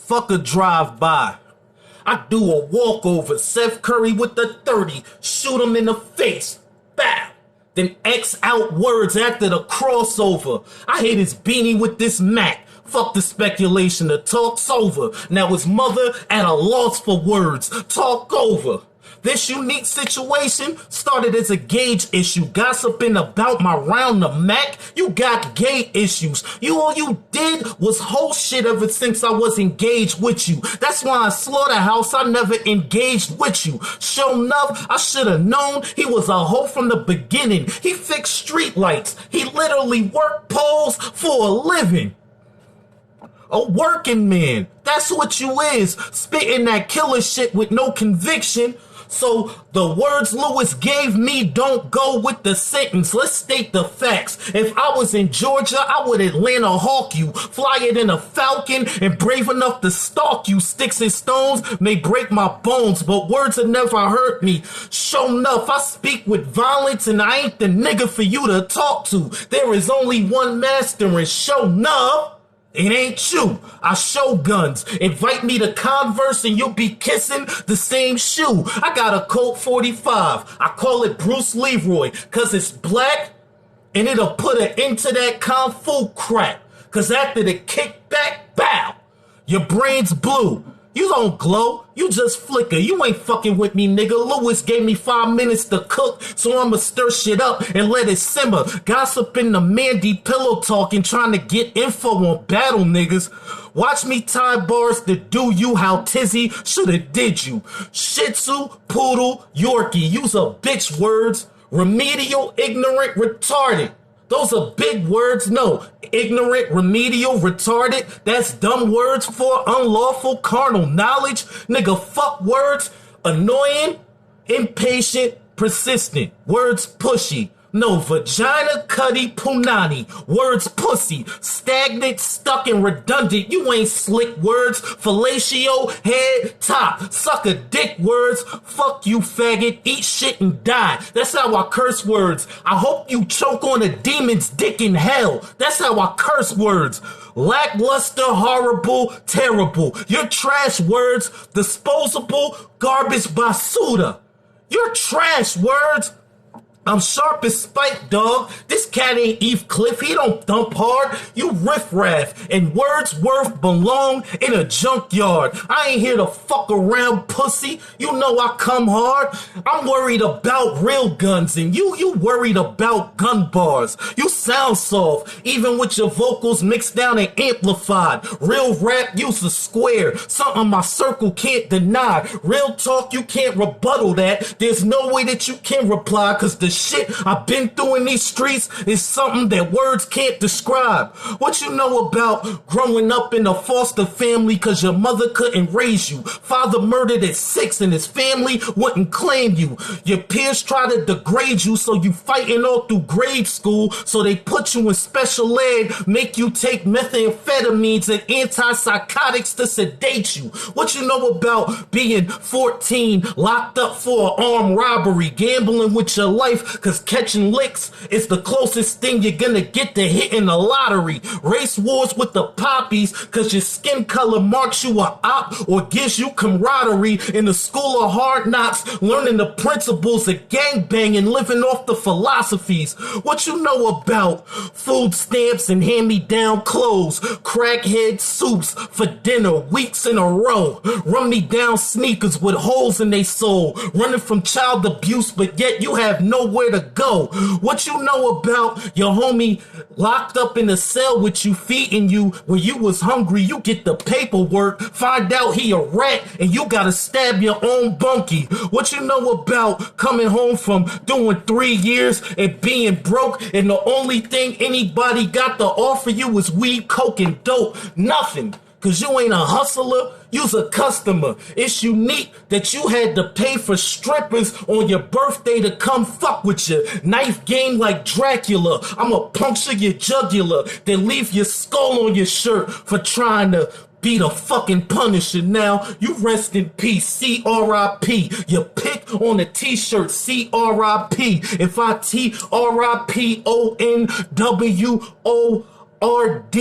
fuck a drive-by. I do a walkover, Seth Curry with the 30, shoot him in the face, bow. Then X out words after the crossover. I hit his beanie with this Mac. Fuck the speculation, the talk's over. Now his mother at a loss for words. Talk over. This unique situation started as a gauge issue. Gossiping about my round the Mac. You got gay issues. All you did was whole shit ever since I was engaged with you. That's why in Slaughterhouse I never engaged with you. Sure enough, I should have known he was a hoe from the beginning. He fixed street lights. He literally worked poles for a living. A working man. That's what you is. Spitting that killer shit with no conviction. So the words Lewis gave me don't go with the sentence. Let's state the facts. If I was in Georgia, I would Atlanta hawk you, fly it in a falcon, and brave enough to stalk you. Sticks and stones may break my bones, but words have never hurt me. Sure enough, I speak with violence, and I ain't the nigga for you to talk to. There is only one master, and sure enough, it ain't you. I show guns. Invite me to Converse and you'll be kissing the same shoe. I got a Colt 45. I call it Bruce Leroy cause it's black and it'll put an end to that Kung Fu crap. Cause after the kickback, bow, your brain's blue. You don't glow, you just flicker. You ain't fucking with me, nigga. Lewis gave me 5 minutes to cook, so I'ma stir shit up and let it simmer. Gossiping the Mandy pillow talking, trying to get info on battle niggas. Watch me tie bars to do you how Tizzy shoulda did you. Shih Tzu, Poodle, Yorkie. Use a bitch words. Remedial, ignorant, retarded. Those are big words, no. Ignorant, remedial, retarded, that's dumb words for unlawful carnal knowledge. Nigga, fuck words. Annoying, impatient, persistent. Words pushy. No, vagina, cutty, punani. Words pussy. Stagnant, stuck, and redundant. You ain't slick words. Fellatio, head, top. Suck a dick words. Fuck you, faggot. Eat shit and die. That's how I curse words. I hope you choke on a demon's dick in hell. That's how I curse words. Lackluster, horrible, terrible. Your trash words. Disposable, garbage basura. Your trash words. I'm sharp as Spike, dog. This cat ain't Eve Cliff. He don't thump hard. You riffraff. And Wordsworth belong in a junkyard. I ain't here to fuck around, pussy. You know I come hard. I'm worried about real guns, and you worried about gun bars. You sound soft, even with your vocals mixed down and amplified. Real rap, use a square. Something my circle can't deny. Real talk, you can't rebuttal that. There's no way that you can reply, cause the shit I've been through in these streets is something that words can't describe. What you know about growing up in a foster family cause your mother couldn't raise you? Father murdered at 6 and his family wouldn't claim you. Your peers try to degrade you so you fighting all through grade school, so they put you in special ed, make you take methamphetamines and antipsychotics to sedate you. What you know about being 14, locked up for an armed robbery, gambling with your life cause catching licks is the closest thing you're gonna get to hitting the lottery. Race wars with the poppies cause your skin color marks you a op or gives you camaraderie in the school of hard knocks, learning the principles of gangbanging, living off the philosophies. What you know about food stamps and hand-me-down clothes, crackhead soups for dinner weeks in a row, run-me-down sneakers with holes in they sole, running from child abuse but yet you have nowhere to go. What you know about your homie locked up in a cell with you, feeding you when you was hungry? You get the paperwork, find out he a rat, and you gotta stab your own bunkie. What you know about coming home from doing 3 years and being broke, and the only thing anybody got to offer you is weed, coke, and dope? Nothing. Cause you ain't a hustler, you's a customer. It's unique that you had to pay for strippers on your birthday to come fuck with you. Knife game like Dracula. I'ma puncture your jugular, then leave your skull on your shirt for trying to be the fucking Punisher. Now you rest in peace, C-R-I-P. Your pick on the t-shirt, C-R-I-P. If I T-R-I-P-O-N-W-O RD,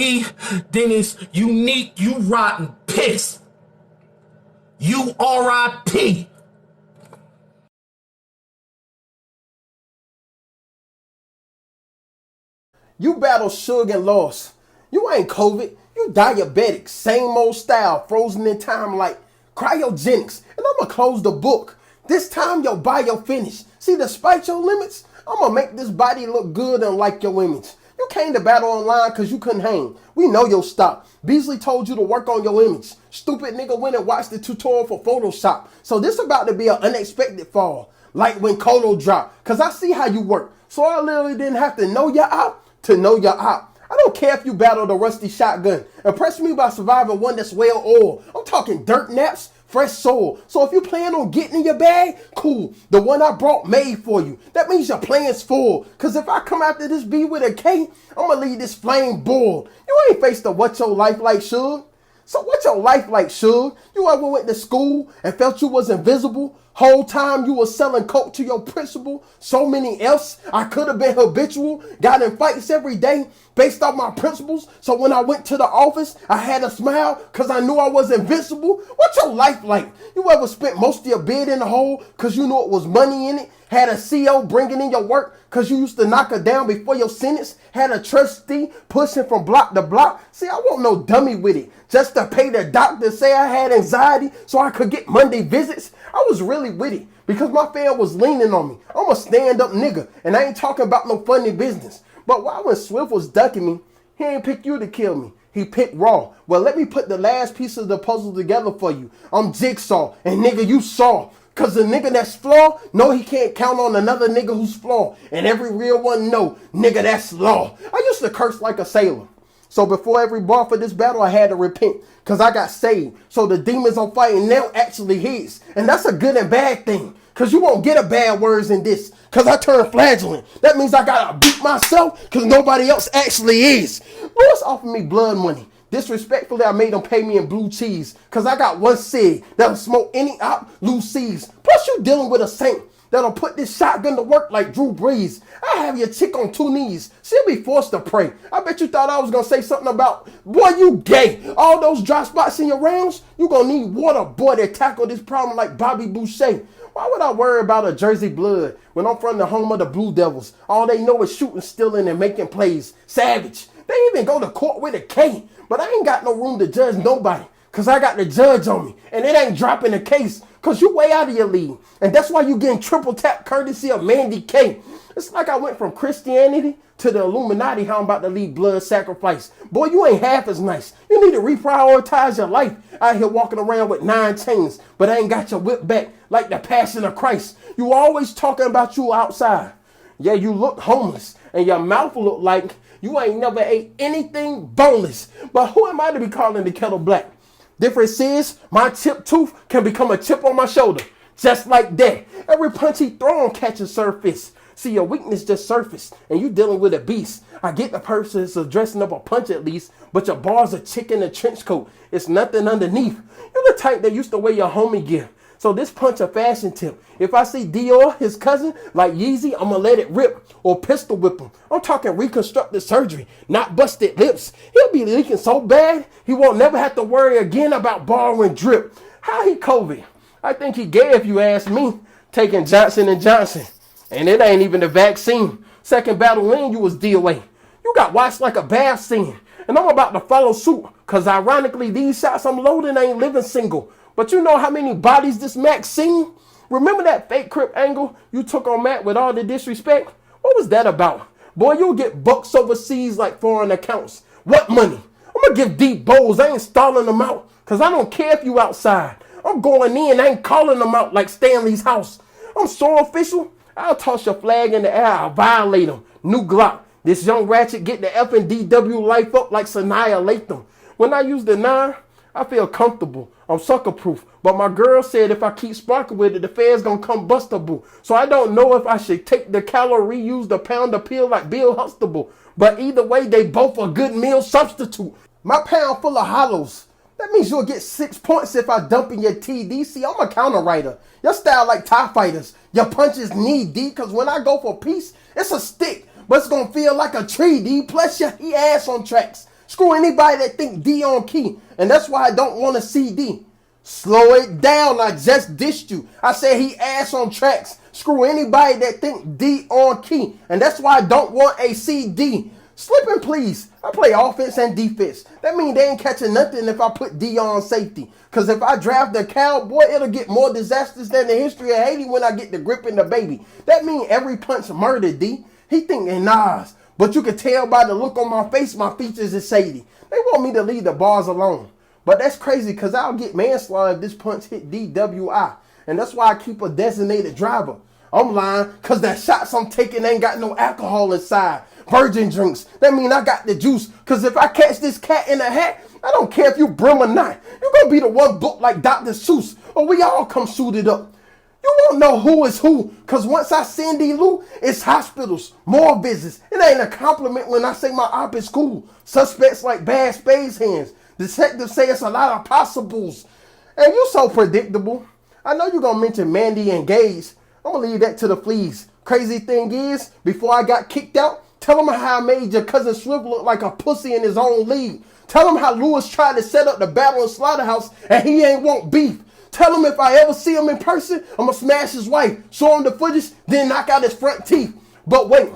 then it's unique, you rotten piss. You RIP. You battle Suge and lost. You ain't COVID. You diabetic. Same old style. Frozen in time like cryogenics. And I'ma close the book. This time your bio finish. See, despite your limits, I'ma make this body look good and like your image. You came to battle online cause you couldn't hang. We know your stop. Beasley told you to work on your image. Stupid nigga went and watched the tutorial for Photoshop. So this about to be an unexpected fall. Like when Kodo dropped. Cause I see how you work. So I literally didn't have to know you're out to know you're out. I don't care if you battled a rusty shotgun. Impress me by surviving one that's well oiled. I'm talking dirt naps, fresh soul. So if you plan on getting in your bag, cool. The one I brought made for you. That means your plan's full. Cause if I come after this B with a K, I'ma leave this flame boiled. You ain't faced a what your life like, Suge. So what's your life like, Suge? You ever went to school and felt you was invisible? Whole time you was selling coke to your principal. So many F's, I could have been habitual. Got in fights every day based off my principles. So when I went to the office, I had a smile cause I knew I was invincible. What's your life like? You ever spent most of your bid in the hole cause you knew it was money in it? Had a CO bringing in your work cause you used to knock her down before your sentence? Had a trustee pushing from block to block? See, I want no dummy with it. Just to pay the doctor say I had anxiety so I could get Monday visits? I was really with it because my fan was leaning on me. I'm a stand-up nigga and I ain't talking about no funny business. But why when Swift was ducking me, he ain't pick you to kill me. He picked Raw. Well, let me put the last piece of the puzzle together for you. I'm Jigsaw and nigga, you saw. Cause the nigga that's flawed, know he can't count on another nigga who's flawed. And every real one know, nigga, that's law. I used to curse like a sailor. So before every bar for this battle, I had to repent. Cause I got saved. So the demons I'm fighting now actually his. And that's a good and bad thing. Cause you won't get a bad words in this. Cause I turned flagellant. That means I gotta beat myself cause nobody else actually is. Lewis offered me blood money. Disrespectfully, I made him pay me in blue cheese. Cause I got one cig that'll smoke any op, lose C's. Plus you dealing with a saint that'll put this shotgun to work like Drew Brees. I have your chick on 2 knees. She'll be forced to pray. I bet you thought I was gonna say something about, boy, you gay. All those dry spots in your rounds, you gonna need water, boy, to tackle this problem like Bobby Boucher. Why would I worry about a Jersey blood when I'm from the home of the Blue Devils? All they know is shooting, stealing, and making plays. Savage. They even go to court with a K. But I ain't got no room to judge nobody. Cause I got the judge on me. And it ain't dropping the case. Cause you way out of your league. And that's why you getting triple tap courtesy of Mandy K. It's like I went from Christianity to the Illuminati how I'm about to lead blood sacrifice. Boy, you ain't half as nice. You need to reprioritize your life. Out here walking around with 9 chains. But I ain't got your whip back like the Passion of Christ. You always talking about you outside. Yeah, you look homeless. And your mouth look like you ain't never ate anything boneless. But who am I to be calling the kettle black? Difference is, my chipped tooth can become a chip on my shoulder. Just like that. Every punch he throw catches surface. See, your weakness just surfaced, and you dealing with a beast. I get the purpose of dressing up a punch at least, but your bars are chicken in a trench coat. It's nothing underneath. You're the type that used to wear your homie gear. So this punch a fashion tip. If I see Dior, his cousin, like Yeezy, I'ma let it rip or pistol whip him. I'm talking reconstructive surgery, not busted lips. He'll be leaking so bad, he won't never have to worry again about borrowing drip. How he COVID? I think he gay if you ask me. Taking Johnson & Johnson. And it ain't even the vaccine. Second battle in, you was DOA. You got watched like a bath scene. And I'm about to follow suit. Cause ironically, these shots I'm loading ain't living single. But you know how many bodies this Mac seen? Remember that fake Crip angle you took on Matt with all the disrespect? What was that about? Boy, you'll get bucks overseas like foreign accounts. What money? I'm gonna give deep bowls. I ain't stalling them out. Cause I don't care if you outside. I'm going in. I ain't calling them out like Stanley's house. I'm so official. I'll toss your flag in the air. I'll violate him. New Glock. This young ratchet get the F and DW life up like Sanaya Latham. When I use the 9, I feel comfortable. I'm sucker proof. But my girl said if I keep sparking with it, the feds gonna come bustable. So I don't know if I should take the calorie, use the pound of pill like Bill Hustable. But either way, they both a good meal substitute. My pound full of hollows. That means you'll get 6 points if I dump in your TDC. I'm a counter writer. Your style like TIE fighters. Your punches knee deep, cause when I go for peace, it's a stick. but it's gonna feel like a tree, D. Plus, he ass on tracks. Screw anybody that think D on key, and that's why I don't want a CD. Slow it down, I just dissed you. I said he ass on tracks. Screw anybody that think D on key, and that's why I don't want a CD. Slipping, please. I play offense and defense. That means they ain't catching nothing if I put D on safety. Because if I draft the cowboy, it'll get more disastrous than the history of Haiti when I get the grip in the baby. That means every punch murder, D. He thinking Nas. But you can tell by the look on my face, my features is shady. They want me to leave the bars alone. But that's crazy because I'll get manslaughter if this punch hit DWI. And that's why I keep a designated driver. I'm lying because that shots I'm taking ain't got no alcohol inside. Virgin drinks. That mean I got the juice. Because if I catch this cat in a hat, I don't care if you brim or not. You're going to be the one book like Dr. Seuss. Or we all come suited up. You won't know who is who. Because once I send D-Lou, it's hospitals, more visits. It ain't a compliment when I say my op is cool. Suspects like bad spades hands. Detectives say it's a lot of possibles. And you so predictable. I know you're going to mention Mandy and Gage. I'm going to leave that to the fleas. Crazy thing is, before I got kicked out, tell him how I made your cousin Swift look like a pussy in his own league. Tell him how Lewis tried to set up the battle in Slaughterhouse and he ain't want beef. Tell him if I ever see him in person, I'm going to smash his wife, show him the footage, then knock out his front teeth. But wait,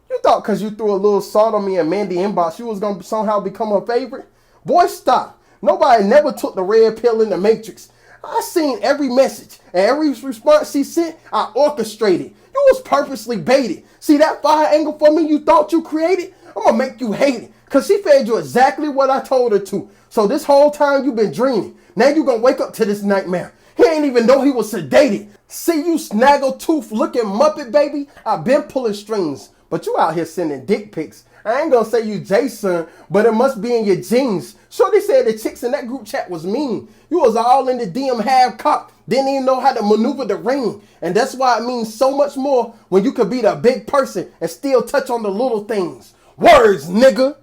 you thought because you threw a little salt on me and Mandy inbox, you was going to somehow become her favorite? Boy, stop. Nobody never took the red pill in the Matrix. I seen every message and every response she sent, I orchestrated. You was purposely baited. See that fire angle for me you thought you created? I'm going to make you hate it. Because she fed you exactly what I told her to. So this whole time you been dreaming. Now you going to wake up to this nightmare. He ain't even know he was sedated. See you snaggletooth looking Muppet baby? I been pulling strings. But you out here sending dick pics. I ain't gonna say you Jason, but it must be in your genes. Shorty said the chicks in that group chat was mean. You was all in the DM half cocked, didn't even know how to maneuver the ring. And that's why it means so much more when you could be the big person and still touch on the little things. Words, nigga.